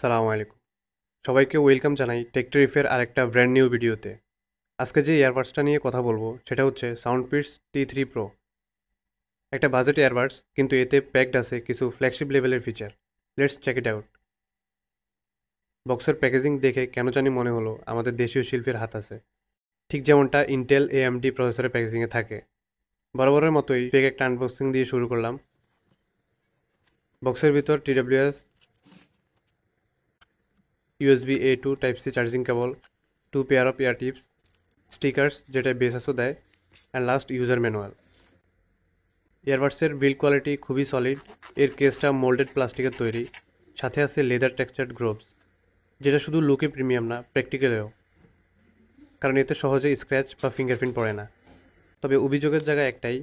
আসসালামু আলাইকুম। সবাইকে ওয়েলকাম জানাই টেকট্রিফের আরেকটা ব্র্যান্ড নিউ ভিডিওতে। আজকে যে ইয়ারবাডসটা নিয়ে কথা বলবো সেটা হচ্ছে সাউন্ডপিটস T3 Pro। একটা বাজেট ইয়ারবাডস, কিন্তু এতে প্যাকড আছে কিছু ফ্ল্যাগশিপ লেভেলের ফিচার। Let's check it out. বক্সের প্যাকেজিং দেখে কেন জানি মনে হলো আমাদের দেশীয় শিল্পীর হাত আছে, ঠিক যেমনটা ইন্টেল AMD প্রসেসরের প্যাকেজিংয়ে থাকে। বরাবরের মতোই ফেক একটা আনবক্সিং দিয়ে শুরু করলাম। বক্সের ভিতর TWS, USB A2 Type-C charging cable, 2 pair of ear tips, stickers যেটা বেসাসও দেয়, অ্যান্ড লাস্ট ইউজার ম্যানুয়াল। ইয়ারবাডসের বিল্ড কোয়ালিটি খুবই সলিড। এর কেসটা মোল্ডেড প্লাস্টিকের তৈরি, সাথে আছে লেদার টেক্সচার্ড গ্লোভস, যেটা শুধু লুকে প্রিমিয়াম না, প্র্যাকটিক্যালেও, কারণ এতে সহজে স্ক্র্যাচ বা ফিঙ্গারপ্রিন্ট পড়ে না। তবে অভিযোগের জায়গা একটাই,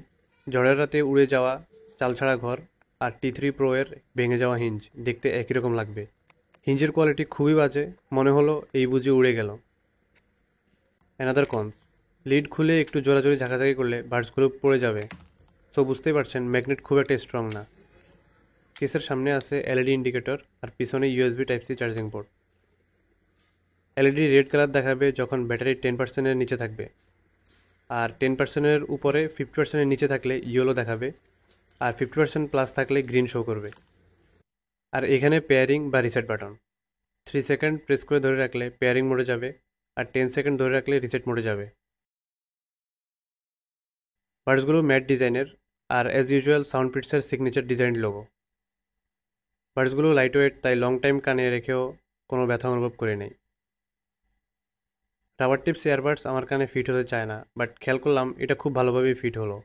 ঝড়ের রাতে উড়ে যাওয়া চালছাড়া ঘর আর T3 Pro এর ভেঙে যাওয়া হিঞ্জ দেখতে একই রকম লাগবে। হিঞ্জের কোয়ালিটি খুবই বাজে, মনে হলো এই বুঝি উড়ে গেল। অ্যানাদার কনস, লিড খুলে একটু জোরাজোরি ঝাঁকাঝাঁকি করলে বার্ডসগুলো পড়ে যাবে। সো বুঝতেই পারছেন ম্যাগনেট খুব একটা স্ট্রং না। কেসের সামনে আছে এলইডি ইন্ডিকেটর আর পিছনে USB Type-C charging port. LED red colour দেখাবে যখন ব্যাটারি 10%-এর নিচে থাকবে, আর 10%-এর উপরে 50%-এর নিচে থাকলে ইয়েলো দেখাবে, আর 50% প্লাস থাকলে গ্রিন শো করবে। আর এখানে পেয়ারিং বা রিসেট বাটন, 3 সেকেন্ড প্রেস করে ধরে রাখলে পেয়ারিং মোডে যাবে, আর 10 সেকেন্ড ধরে রাখলে রিসেট মোডে যাবে। বার্ডসগুলো ম্যাট ডিজাইনের, আর অ্যাজ ইউজুয়াল সাউন্ডপিটসের সিগনেচার ডিজাইন লোগো। বার্ডসগুলো লাইট ওয়েট, তাই লং টাইম কানে রেখেও কোনো ব্যথা অনুভব করে নেই। রাবার টিপস ইয়ারবাডস আমার কানে ফিট হতে চায় না, বাট খেয়াল করলাম এটা খুব ভালোভাবেই ফিট হলো।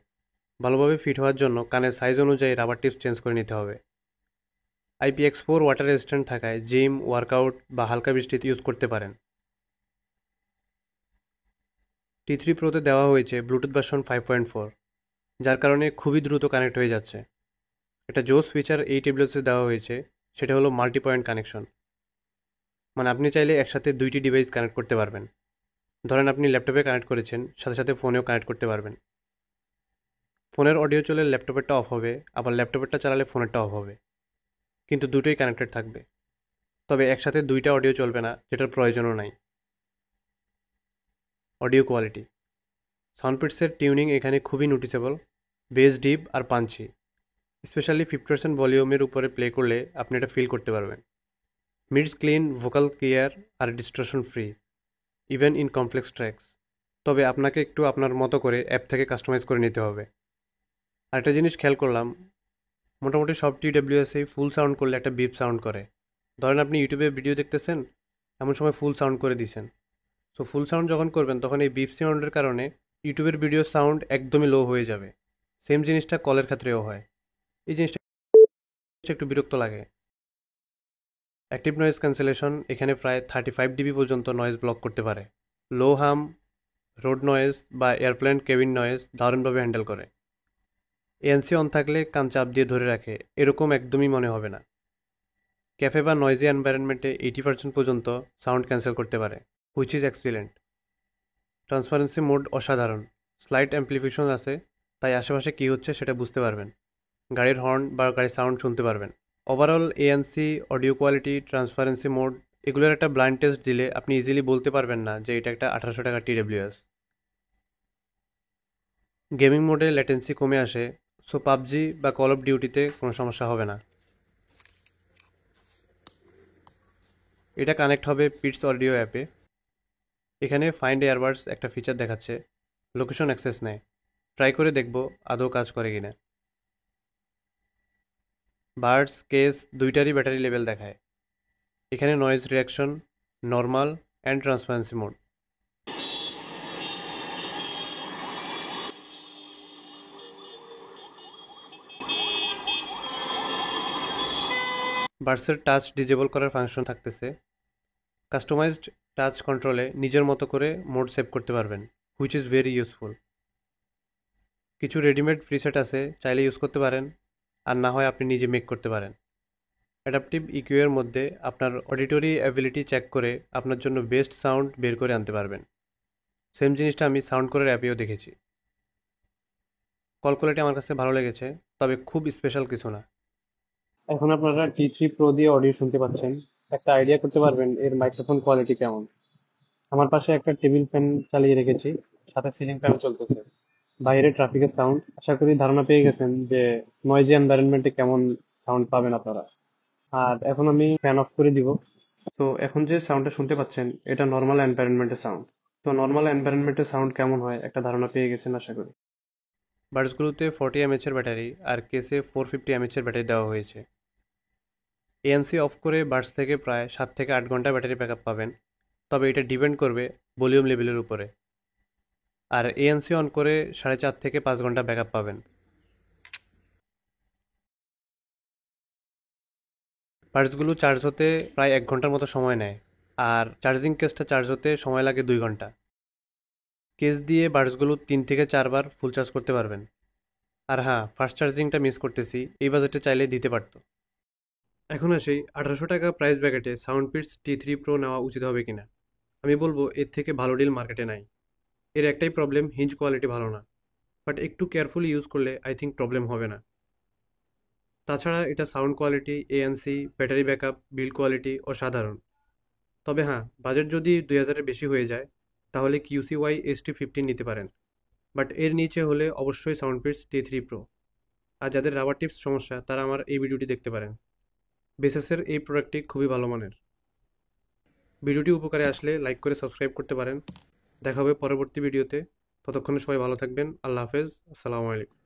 ভালোভাবে ফিট হওয়ার জন্য কানের সাইজ অনুযায়ী রাবার টিপস চেঞ্জ করে নিতে হবে। IPX4 ওয়াটার রেজিস্ট্যান্ট থাকায় জিম, ওয়ার্কআউট বা হালকা বৃষ্টিতে ইউজ করতে পারেন। T3 Proতে দেওয়া হয়েছে ব্লুটুথ ভার্সন 5.4, যার কারণে খুবই দ্রুত কানেক্ট হয়ে যাচ্ছে। একটা জোস ফিচার এই টেবলেটসে দেওয়া হয়েছে, সেটা হলো মাল্টি পয়েন্ট কানেকশন। মানে আপনি চাইলে একসাথে দুইটি ডিভাইস কানেক্ট করতে পারবেন। ধরেন আপনি ল্যাপটপে কানেক্ট করেছেন, সাথে সাথে ফোনেও কানেক্ট করতে পারবেন। ফোনের অডিও চলে ল্যাপটপেরটা অফ হবে, আবার ল্যাপটপেরটা চালালে ফোনেরটা অফ হবে, কিন্তু দুটোই কানেক্টেড থাকবে। তবে একসাথে দুইটা অডিও চলবে না, যেটার প্রয়োজনও নাই। অডিও কোয়ালিটি, সাউন্ডপিটসের টিউনিং এখানে খুবই নোটিসেবল। বেস ডিপ আর পাঞ্চি, স্পেশালি 50% ভলিউমের উপরে প্লে করলে আপনি এটা ফিল করতে পারবেন। মিডস ক্লিন, ভোকাল ক্লিয়ার আর distortion free, even in complex tracks. তবে আপনাকে একটু আপনার মতো করে অ্যাপ থেকে কাস্টমাইজ করে নিতে হবে। আরেকটা জিনিস খেয়াল করলাম, মোটামুটি সব TWS-এই ফুল সাউন্ড করলে একটা বিপ সাউন্ড করে। ধরেন আপনি ইউটিউবে ভিডিও দেখতেছেন, এমন সময় ফুল সাউন্ড করে দিছেন। সো ফুল সাউন্ড যখন করবেন তখন এই বিপ সাউন্ডের কারণে ইউটিউবের ভিডিও সাউন্ড একদমই লো হয়ে যাবে। সেম জিনিসটা কলের ক্ষেত্রেও হয়। এই জিনিসটা একটু বিরক্ত লাগে। অ্যাক্টিভ নয়েজ ক্যান্সেলেশন এখানে প্রায় 35 dB পর্যন্ত নয়েজ ব্লক করতে পারে। লো হাম, রোড নয়েজ বা এয়ারপ্লেন কেবিন নয়েজ দারুণভাবে হ্যান্ডেল করে। ANC অন থাকলে কান চাপ দিয়ে ধরে রাখে, এরকম একদমই মনে হবে না। ক্যাফে বা নয়েজি এনভায়রনমেন্টে 80% পর্যন্ত সাউন্ড ক্যান্সেল করতে পারে, which is excellent. Transparency mode অসাধারণ, স্লাইট অ্যাম্প্লিফিকেশন আছে, তাই আশেপাশে কী হচ্ছে সেটা বুঝতে পারবেন। গাড়ির হর্ন বা গাড়ির সাউন্ড শুনতে পারবেন। Overall ANC, audio quality, transparency mode, এগুলোর একটা ব্লাইন্ড টেস্ট দিলে আপনি ইজিলি বলতে পারবেন না যে এটা একটা 1800 টাকা TWS। গেমিং মোডে ল্যাটেন্সি কমে আসে, সো পাবজি বা কল অফ ডিউটিতে কোনো সমস্যা হবে না। এটা কানেক্ট হবে পিটস অডিও অ্যাপে। এখানে ফাইন্ড এয়ারবাডস একটা ফিচার দেখাচ্ছে, লোকেশন অ্যাক্সেস নেয়। ট্রাই করে দেখব আদৌ কাজ করে কিনা। বাডস, কেস দুইটারই ব্যাটারি লেভেল দেখায়। এখানে noise reaction, normal and transparency mode. বাডসের টাচ ডিজেবল করার ফাংশন থাকতেছে। কাস্টমাইজড টাচ কন্ট্রোলে নিজের মতো করে মোড সেভ করতে পারবেন, হুইচ ইজ ভেরি ইউজফুল। কিছু রেডিমেড প্রিসেট আছে, চাইলে ইউজ করতে পারেন, আর না হয় আপনি নিজে মেক করতে পারেন। অ্যাডাপটিভ ইকিউ এর মধ্যে আপনার অডিটরি অ্যাবিলিটি চেক করে আপনার জন্য বেস্ট সাউন্ড বের করে আনতে পারবেন। সেম জিনিসটা আমি সাউন্ড করার অ্যাপেও দেখেছি। কল কোয়ালিটি আমার কাছে ভালো লেগেছে, তবে খুব স্পেশাল কিছু না। এখন আপনারা T3 Pro দিয়ে অডিও শুনতে পাচ্ছেন। একটা আইডিয়া করতে পারবেন এর মাইক্রোফোন কোয়ালিটি কেমন। আমার পাশে একটা টেবিল ফ্যান চালিয়ে রেখেছি, সাথে সিলিং ফ্যান চলতেছে, বাইরে ট্রাফিকের সাউন্ড। আশা করি ধারণা পেয়ে গেছেন যে নয়েজি এনভায়রনমেন্টে কেমন সাউন্ড পাবেন আপনারা। আর এখন আমি ফ্যান অফ করে দিব। তো এখন যে সাউন্ডটা শুনতে পাচ্ছেন এটা নর্মাল এনভায়রনমেন্টের সাউন্ড। তো নর্মাল এনভায়রনমেন্টের সাউন্ড কেমন হয় একটা ধারণা পেয়ে গেছেন আশা করি। বাডসগুলোতে 40 mAh এর ব্যাটারি আর কেসে 450 mAh এর ব্যাটারি দেওয়া হয়েছে। এএনসি অফ করে বাডস থেকে প্রায় 7 থেকে 8 ঘন্টা ব্যাটারি ব্যাকআপ পাবেন, তবে এটা ডিপেন্ড করবে ভলিউম লেভেলের উপরে। আর এএনসি অন করে 4.5 থেকে 5 ঘন্টা ব্যাকআপ পাবেন। বাডসগুলো চার্জ হতে প্রায় 1 ঘন্টার মতো সময় নেয়, আর চার্জিং কেসটা চার্জ হতে সময় লাগে 2 ঘন্টা। কেস দিয়ে বাডসগুলো 3 থেকে 4 বার ফুল চার্জ করতে পারবেন। আর হ্যাঁ, ফাস্ট চার্জিংটা মিস করতেছি, এই বাজেটে চাইলে দিতে পারতো। এখন আসি 1800 টাকা প্রাইস ব্র্যাকেটে সাউন্ডপিটস T3 Pro নেওয়া উচিত হবে কিনা। আমি বলবো এর থেকে ভালো ডিল মার্কেটে নাই। এর একটাই প্রবলেম, হিঞ্জ কোয়ালিটি ভালো না, বাট একটু কেয়ারফুলি ইউজ করলে আই থিঙ্ক প্রবলেম হবে না। তাছাড়া এটা sound quality, ANC, battery backup, build quality অসাধারণ। তবে হ্যাঁ, বাজেট যদি 2000-এর বেশি হয়ে যায় তাহলে QCY ST15 নিতে পারেন, বাট এর নিচে হলে অবশ্যই সাউন্ডপিটস T3 Pro। আর যাদের রাবার টিপস সমস্যা তারা আমার এই ভিডিওটি দেখতে পারেন। বেসেসের এই প্রোডাক্টটি খুবই ভালো মানের। ভিডিওটি উপকারে আসলে লাইক করে সাবস্ক্রাইব করতে পারেন। দেখা হবে পরবর্তী ভিডিওতে। ততক্ষণে সবাই ভালো থাকবেন। আল্লাহ হাফেজ। আসসালামু আলাইকুম।